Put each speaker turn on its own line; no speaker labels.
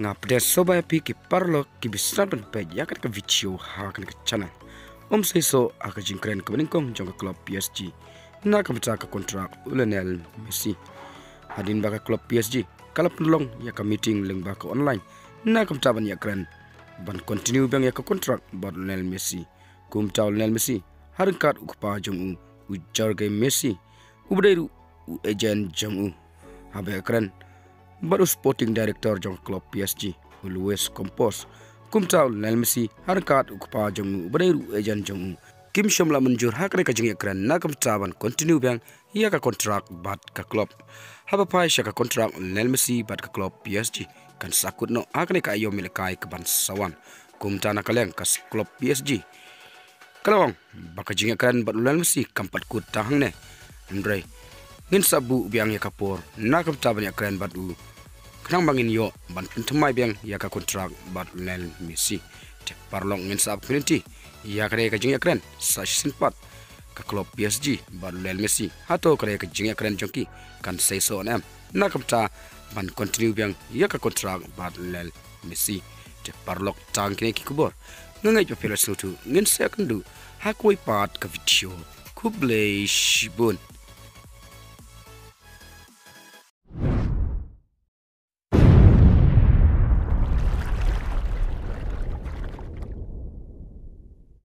ngapde soba pi ki parlo ki bisrapan pe yakat ka video ha kan ka channel seisoh aka jingkren ka nyngkong jong klub PSG na ka ka kontrak Lionel Messi hadin baka klub PSG kala penolong ya ka meeting leng baka online na ka ban iakren ban continue bang ya ka kontrak bad Lionel Messi Lionel Messi harin kat ukpa jong ujar ke Messi ubdairu agent jong habe iakren baru sporting director jong klub PSG Luis Campos Lionel Messi harkat ukpa jong ubdairu agent jong Kim Shamla menjur hakre ka jing iakren na kam taban continue bang ia ka kontrak bat ka klub haba pai ka kontrak Lionel Messi bat ka klub PSG kan sakut no akne ka ayo milekai ke ban sawan na kaleng ka klub PSG kalawang baka jing iakren bat Lionel Messi kampat kut tahang ne Andre ngin sabu biang ya kapor na kam taban iakren bat kenang bangin yo ban pentemai biang ya ka kontrak bat Lionel Messi te parlong ngin sab community ya kare ka jing iakren sa simpat ka klub PSG bat Lionel Messi hato kare ka jing iakren jongki kan seisoh na kam ta ban continue biang ya ka kontrak bat Lionel Messi te parlok tang kini ki kubor ngai pa pela sutu ngin sa kandu hakoi pat ka video kublei shibun